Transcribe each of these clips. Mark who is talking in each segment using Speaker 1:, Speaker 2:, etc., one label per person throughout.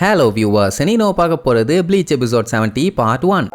Speaker 1: Hello viewers, நீ no பார்க்க போறது ப்ளீச் எபிசோட் 70 பார்ட் 1.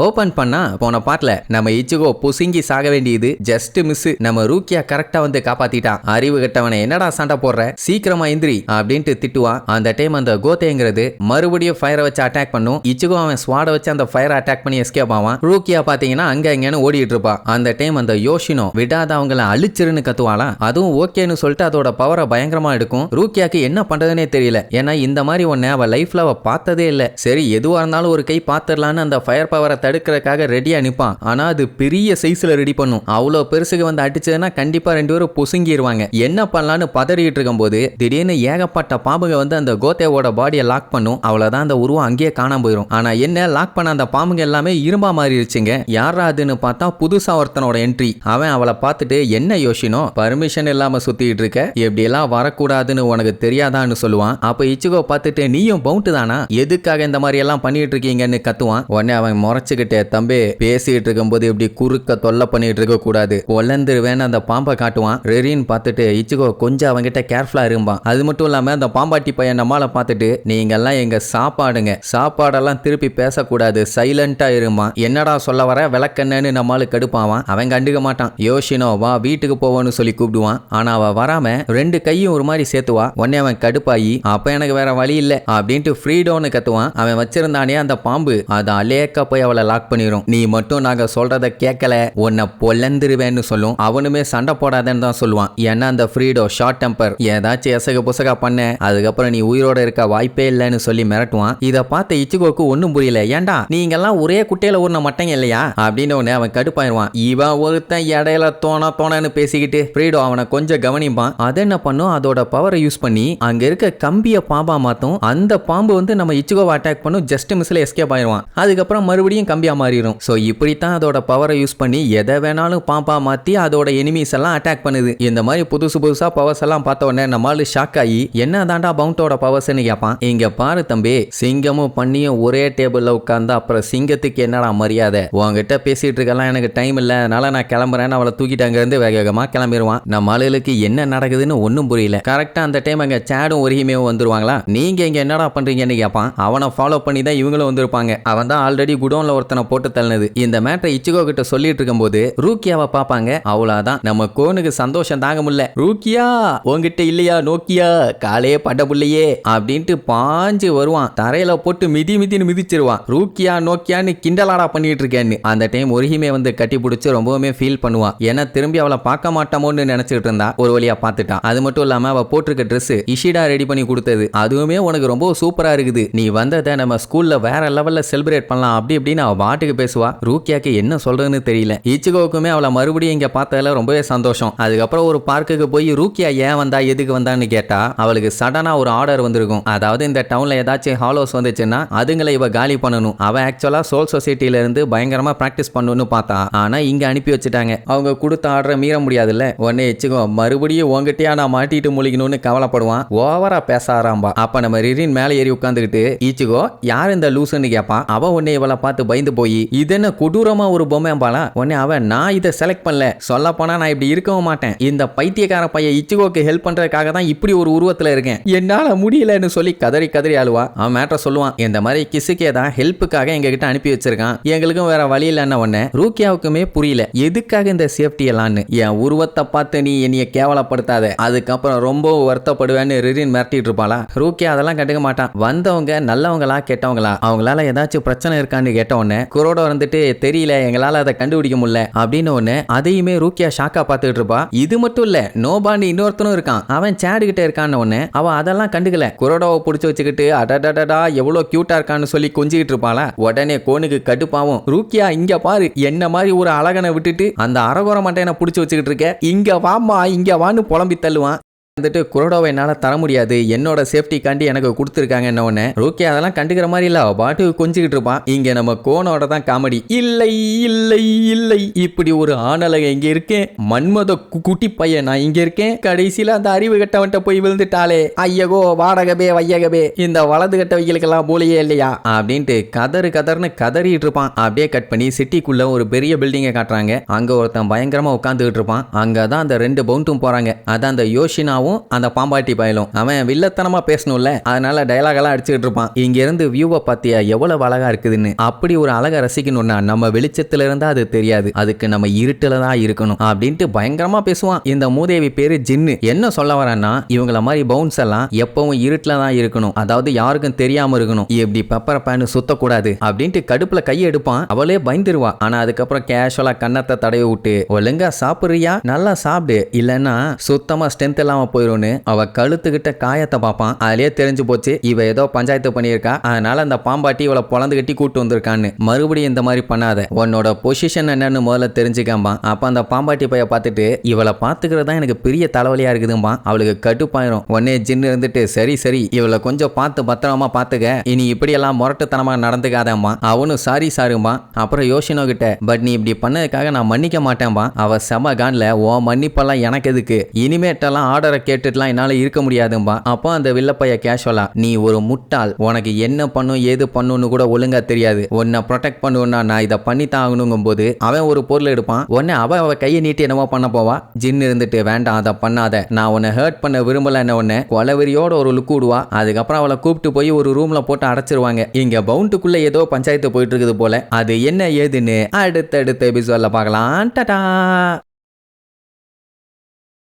Speaker 1: ஓபன் பண்ணா போன பார்ட்ல நம்ம இச்சுகோ புசிங்கி சாக வேண்டியது ஜஸ்ட் மிஸ். நம்ம ரூக்கியா கரெக்டா வந்து காப்பாத்திட்டான். அறிவு கட்டவனை என்னடா சண்டை போடுற, சீக்கிரமா எந்திரி அப்படின்ட்டு திட்டுவான். அந்த டைம் அந்த கோத்தேங்கிறது மறுபடியும் ஃபயரை வச்சு அட்டாக் பண்ணும். இச்சுகோ அவன் ஸ்வாட வச்சு அந்த ஃபயரை அட்டாக் பண்ணி எஸ்கேப் ஆவான். ரூக்கியா பாத்தீங்கன்னா அங்க இங்கன்னு ஓடிட்டு இருப்பா. அந்த டைம் அந்த யோஷினோ விடாத அவங்கள அழிச்சிருன்னு கத்துவாளா. அதுவும் ஓகேன்னு சொல்லிட்டு அதோட பவரை பயங்கரமா எடுக்கும். ரூக்கியாக்கு என்ன பண்றதுனே தெரியல. ஏன்னா இந்த மாதிரி ஒன்னு அவ லைஃப்ல அவ பார்த்ததே இல்ல. சரி எதுவா இருந்தாலும் ஒரு கை பாத்துடலான்னு அந்த ஃபயர் பவரை தடுக்கிறதுக்காக ரெடியா நிப்பான். ஆனா அது பெரிய சைஸ்ல ரெடி பண்ணும். அவ்வளோ பெருசுக்கு வந்து அடிச்சதுன்னா கண்டிப்பா ரெண்டு பேரும் பொசுங்கிடுவாங்க. என்ன பண்ணலான்னு பதறிட்டு இருக்கும் போது திடீர்னு ஏகப்பட்ட பாம்புங்க வந்து அந்த கோத்தேவோட பாடியை லாக் பண்ணும். அவ்வளவுதான் அந்த உருவம் அங்கேயே காணாம போயிடும். ஆனா என்ன லாக் பண்ண அந்த பாம்புங்க எல்லாமே இரும்பா மாறிடுச்சுங்க. யாரா அதுன்னு பார்த்தா புதுசா ஒருத்தனோட என்ட்ரி. அவன் அவளை பார்த்துட்டு என்ன யோசினோ பர்மிஷன் இல்லாம சுத்திட்டு இருக்க, எப்படி எல்லாம் வரக்கூடாதுன்னு உனக்கு தெரியாதான்னு சொல்லுவான். அப்ப இச்சுகோ பார்த்துட்டு நீயும் பவுண்ட் தானா, எதுக்காக இந்த மாதிரி எல்லாம் பண்ணிட்டு இருக்கீங்கன்னு கத்துவான். உடனே அவன் முறைச்சுக்கிட்டே தம்பி பேசிட்டு இருக்கும்போது இப்படி குறுக்க தொல்லை பண்ணிட்டு இருக்க கூடாது, ஒலந்துருவேன்னு அந்த பாம்பை காட்டுவான். ரெரின்னு பார்த்துட்டு இச்சுகோ கொஞ்சம் அவங்கிட்ட கேர்ஃபுல்லா இருப்பான். அது மட்டும் இல்லாம அந்த பாம்பாட்டி பையன் நம்மால பார்த்துட்டு நீங்க எல்லாம் எங்க சாப்பாடுங்க, சாப்பாடெல்லாம் திருப்பி பேசக்கூடாது, சைலண்டா இருப்பான். என்னடா சொல்ல வர விளக்கண்ணன்னு நம்மால கடுப்பாவான். அவன் கண்டுக்க மாட்டான். யோசினோ வா வீட்டுக்கு போவோன்னு சொல்லி கூப்பிடுவான். ஆனா அவ வராம ரெண்டு கையும் ஒரு மாதிரி சேர்த்துவா. உடனே அவன் கடுப்பாயி அப்ப எனக்கு வேற வழி இல்ல அப்படின்ட்டு ஃப்ரீடோன்னு கத்துவான். அவன் வச்சிருந்தானே அந்த பாம்பு அதை அலேக்கா போய் அவளை லாக் பண்ணிரும். நீ மட்டும் நாங்க சொல்றத கேட்கல உன்னை பொலந்துருவேன்னு சொல்லும். அவனுமே சண்டை போடாதன்னு தான் சொல்லுவான். ஏன்னா அந்த ஃப்ரீடோ ஷார்ட் டெம்பர், ஏதாச்சும் எசக புசகா பண்ண அதுக்கப்புறம் நீ உயிரோட இருக்க வாய்ப்பே இல்லைன்னு சொல்லி மிரட்டுவான். இதை பார்த்த இச்சுகோக்கு ஒன்னும் புரியல. ஏண்டா நீங்க எல்லாம் ஒரே குட்டையில ஊர்ன மட்டங்க இல்லையா அப்படின்னு உடனே அவன் கடுப்பாயிருவான். இவன் ஒருத்தன் இடையில தோணன்னு பேசிக்கிட்டு ஃப்ரீடோ அவனை கொஞ்சம் கவனிப்பான். அது என்ன பண்ணும், அதோட பவரை யூஸ் பண்ணி அங்க இருக்க கம்பிய பாம்பா மாத்தும். அந்த பாம்பு வந்து நம்ம இச்சுகோவை அட்டாக் பண்ணும். ஜஸ்ட் மிஸ்ல எஸ்கேப் ஆயிருவான். அதுக்கப்புறம் மறுபடியும் கம்பியா மாறிடும். சோ இப்படித்தான் அதோட பவரை யூஸ் பண்ணி எதை வேணாலும் பாம்பா மாத்தி அதோட எனிமீஸ் எல்லாம் அட்டாக் பண்ணுது. இந்த மாதிரி புதுசா பவர்ஸ் எல்லாம் பார்த்த உடனே நம்மால ஷாக் ஆகி என்ன தாண்டா பவுண்டோட பவர்ஸ்ன்னு கேட்பான். இங்க பாரு தம்பி, சிங்கமும் பண்ணியும் ஒரே டேபிள்ல உட்கார்ந்தா அப்புறம் சிங்கத்துக்கு என்னடா மரியாதை, உங்ககிட்ட பேசிட்டு இருக்கலாம் எனக்கு டைம் இல்ல, அதனால நான் கிளம்புறேன்னு அவளை தூக்கிட்டு அங்க இருந்து வேகமா கிளம்பிடுவான். நம்ம ஆளுகளுக்கு என்ன நடக்குதுன்னு ஒன்னும் புரியல. கரெக்டா அந்த டைம் அங்க சேடும் ஒருகிமையும் வந்துருவாங்களா. நீங்க இங்க என்னடா பண்றீங்கன்னு கேட்பான். அவனை ஃபாலோ பண்ணி தான் இவங்களும் வந்திருப்பாங்க. அவன் தான் ஆல்ரெடி குடோன்ல ஒருத்தனை போட்டு தள்ளினது. இந்த மேட்டரை இச்சுகோ கிட்ட சொல்லிட்டு இருக்கும்போது ரூக்கியாவை பாப்பாங்க. அவ்வளவுதான் நம்ம கோனுக்கு சந்தோஷம் தாங்க முடியல. ரூக்கியா உங்ககிட்ட இல்லையா நோக்கியா, காலே பட்ட புள்ளையே அப்படின்ட்டு பாஞ்சு வருவான். தரையில போட்டு மிதின்னு மிதிச்சிருவான். ரூக்கியா நோக்கியான்னு கிண்டலாடா பண்ணிட்டு இருக்கேன்னு. அந்த டைம் ஒருகிமே வந்து கட்டி பிடிச்சி ரொம்பவுமே ஃபீல் பண்ணுவான். ஏன்னா திரும்பி அவளை பார்க்க மாட்டோமோன்னு நினைச்சிட்டு இருந்தா ஒரு வழியா பார்த்துட்டான். அது மட்டும் இல்லாம அவ போட்டிருக்க ட்ரெஸ் இஷிடா ரெடி பண்ணி கொடுத்தது, அதுவுமே உனக்கு ரொம்ப சூப்பரா இருக்குது, நீ வந்ததை நம்ம ஸ்கூல்ல வேற லெவல்ல செலிப்ரேட் பண்ணலாம் அப்படி இப்படின்னு அவ பாட்டுக்கு பேசுவா. ரூக்கியாக்கு என்ன சொல்றதுன்னு தெரியல. இச்சுகோவுக்குமே அவளை மறுபடியும் இங்க பார்த்ததுல ரொம்பவே சந்தோஷம். அதுக்கப்புறம் ஒரு பார்க்குக்கு போய் ரூக்கியா ஏன் வந்தா எதுக்கு வந்தான்னு கேட்டா அவளுக்கு சடனா ஒரு ஆர்டர் வந்திருக்கும். அதாவது இந்த டவுன்ல ஏதாச்சும் ஹாலோஸ் வந்துச்சுன்னா அதுங்களை இவ காலி பண்ணணும். அவ ஆக்சுவலா சோல் சொசைட்டில இருந்து பயங்கரமா பிராக்டிஸ் பண்ணணும்னு பார்த்தா, ஆனா இங்க அனுப்பி வச்சுட்டாங்க. அவங்க கொடுத்த ஆர்டரை மீற முடியாதுல்ல. உடனே இச்சுகோ மறுபடியும் உங்ககிட்டயா நான் மாட்டிட்டு முழிக்கணும்னு கவலைப்படுவான். ஓவரா பேச ஆரம்பா. அப்ப நம்ம ரிரின் மேல ஏறி உட்காந்துக்கிட்டு இச்சுகோ யார் இந்த லூசுன்னு கேட்பான். அவ உடனே இவளை பார்த்து பயந்து போய் இது என்ன கொடூரமா ஒரு பொம்மை பாலா. உடனே அவன் நான் இதை செலக்ட் பண்ணல, சொல்ல போனா நான் இப்படி இருக்கவும் மாட்டேன், இந்த பைத்தியக்கார பையன் இச்சுகோக்கு ஹெல்ப் பண்றதுக்காக தான் இப்படி ஒரு உருவத்துல இருக்கேன், என்னால முடியலன்னு சொல்லி கதறி அழுவா. அவன் மேட்டர் சொல்லுவான். இந்த மாதிரி கிசுக்கே தான் ஹெல்ப்புக்காக எங்க கிட்ட அனுப்பி வச்சிருக்கான், எங்களுக்கும் வேற வழி இல்லைன்னு. உடனே ரூக்கியாவுக்குமே புரியல எதுக்காக இந்த சேஃப்டி எல்லாம்னு. என் உருவத்தை பார்த்து நீ என்னைய கேவலப்படுத்தாத, அதுக்கப்புறம் ரொம்ப வருத்தப்படுவேன்னு ரிரின் மிரட்டிட்டு இருப்பாளா. ரூக்கியா அதெல்லாம் கண்டுக்க மாட்டான். வந்தவங்க நல்லவங்களா கெட்டவங்களா, அவங்களால ஏதாச்சும் பிரச்சனை இருக்கான்னு கேட்ட உடனே குரோட வந்துட்டு தெரியல எங்களால அதை கண்டுபிடிக்க முடியல அப்படின்னு ஒண்ணு. அதையுமே ரூக்கியா ஷாக்கா பார்த்துட்டு இருப்பா. இது மட்டும் இல்ல நோபாண்டி இன்னொருத்தனும் இருக்கான், அவன் சேடு கிட்ட இருக்கான்னு ஒண்ணு. அவ அதெல்லாம் கண்டுக்கல. குரோடாவை புடிச்சு வச்சுக்கிட்டு அடடடடா எவ்வளவு கியூட்டா இருக்கான்னு சொல்லி கொஞ்சிக்கிட்டு இருப்பாளா. உடனே கோனுக்கு கடுப்பாவும், ரூக்கியா இங்க பாரு, என்ன மாதிரி ஒரு அழகனை விட்டுட்டு அந்த அரகுர மட்டையனை புடிச்சு வச்சுக்கிட்டு இருக்க, இங்க வாமா இங்க வான்னு புலம்பி தள்ளுவான். வந்துட்டு குரோடோவை என்னால தர முடியாது, என்னோட சேஃப்டிக்காண்டி எனக்கு கொடுத்துருக்காங்க. என்ன ஒண்ணு ரூக்கி அதெல்லாம் கண்டுக்கிற மாதிரி இல்ல, பாட்டுக்கு கொஞ்சிக்கிட்டு இருப்பான். இங்க நம்ம கோனோட தான் காமெடி. இல்லை இல்லை இல்லை, இப்படி ஒரு ஆணலக இங்க இருக்கேன், மன்மத குட்டி பையன் நான் இங்க இருக்கேன், கடைசியில அந்த அறிவு கட்டவன்ட்ட போய் விழுந்துட்டாலே, ஐயகோ வாடகபே வையகபே, இந்த வலது கட்டவைகளுக்கெல்லாம் போலியே இல்லையா அப்படின்ட்டு கதறுன்னு கதறிட்டு இருப்பான். அப்படியே கட் பண்ணி சிட்டிக்குள்ள ஒரு பெரிய பில்டிங்கை காட்டுறாங்க. அங்க ஒருத்தன் பயங்கரமா உட்காந்துக்கிட்டு இருப்பான். அங்கதான் அந்த 2 பவுண்டும் போறாங்க. அதான் அந்த யோஷினாவும் அந்த பாம்பாட்டி பயலும். அவன் வில்லத்தனமா பேசணும்ல, அதனால டயலாக் எல்லாம் அடிச்சுக்கிட்டு இருப்பான். இங்க இருந்து வியூவை பார்த்தியா எவ்வளவு அழகா இருக்குதுன்னு. அப்படி ஒரு அழகை ரசிக்கணும்னா நம்ம வெளிச்சத்துல இருந்தா அது தெரியாது, அதுக்கு நம்ம இருட்டுல தான் இருக்கணும் அப்படின்ட்டு பயங்கரமா பேசுவான். இந்த மூதேவி பேரு ஜின்னு. என்ன சொல்ல வரேன்னா, இவங்கள மாதிரி பவுன்ஸ் எல்லாம் எப்பவும் இருட்டுல தான் இருக்கணும், அதாவது யாருக்கும் தெரியாம இருக்கணும், இப்படி பெப்பர் பேன் சுத்தக்கூடாது அப்படின்ட்டு கடுப்புல கையை எடுப்பான். அவளே பயந்துருவா. ஆனா அதுக்கப்புறம் கேஷுவலா கண்ணத்தை தடவி விட்டு, ஒழுங்கா சாப்பிடுறியா, நல்லா சாப்பிடு, இல்லன்னா சுத்தமா ஸ்ட்ரென்த் இல்லாம போயிரும்னு அவ கழுத்துக்கிட்ட காயத்தை பார்ப்பான். அதுலயே தெரிஞ்சு போச்சு இவ ஏதோ பஞ்சாயத்து பண்ணியிருக்கா, அதனால அந்த பாம்பாட்டி இவளை பொழந்து கட்டி கூட்டு வந்திருக்கான்னு. மறுபடியும் இந்த மாதிரி பண்ணாத, உன்னோட பொசிஷன் என்னன்னு முதல்ல தெரிஞ்சுக்காம்பான். அப்ப அந்த பாம்பாட்டி பைய பார்த்துட்டு, இவளை பாத்துக்கிறதா எனக்கு பெரிய தலைவலியா இருக்குதும்பா. அவளுக்கு கட்டுப்பாயிரும். உடனே ஜின்னு இருந்துட்டு, சரி சரி இவளை கொஞ்சம் பார்த்து பத்திரமா பாத்துக்க, இனி இப்படி எல்லாம் முரட்டுத்தனமா நடந்துக்காதம்பா. அவனும் சாரி சாரும்பா. அப்புறம் யோசினோ கிட்ட, பட் நீ இப்படி பண்ணதுக்காக நான் மன்னிக்க மாட்டேன்பா. அவ செம கான்ல, ஓ மன்னிப்பெல்லாம் எனக்கு எதுக்கு, இனிமேட்டெல்லாம் ஆர்டரை கேட்டுட்டுலாம் என்னால இருக்க முடியாதும்பா. அப்போ அந்த வில்லப்பைய கேஷுவலா, நீ ஒரு முட்டாள், உனக்கு என்ன பண்ணும் ஏது பண்ணுன்னு கூட ஒழுங்கா தெரியாது, உன்னை ப்ரொடெக்ட் பண்ணுவேன்னா நான் இதை பண்ணித்தான் ஆகணுங்கும் போது அவன் ஒரு பொருள் எடுப்பான். உடனே அவ கையை நீட்டி என்னமோ பண்ண போவா. ஜின்னு இருந்துட்டு, வேண்டாம் அதை பண்ணாத, நான் உன்னை ஹர்ட் பண்ண விரும்பல. என்ன ஒண்ணு கொலவெறியோட ஒரு லுக் விடுவா. அதுக்கப்புறம் அவளை கூப்பிட்டு போய் ஒரு ரூம்ல போட்டு அடைச்சிருவாங்க. இங்க பவுண்டுக்குள்ள ஏதோ பஞ்சாயத்து போயிட்டு இருக்குது போல. அது என்ன ஏதுன்னு அடுத்தடுத்த எபிசோட்ல பார்க்கலாம். டாடா.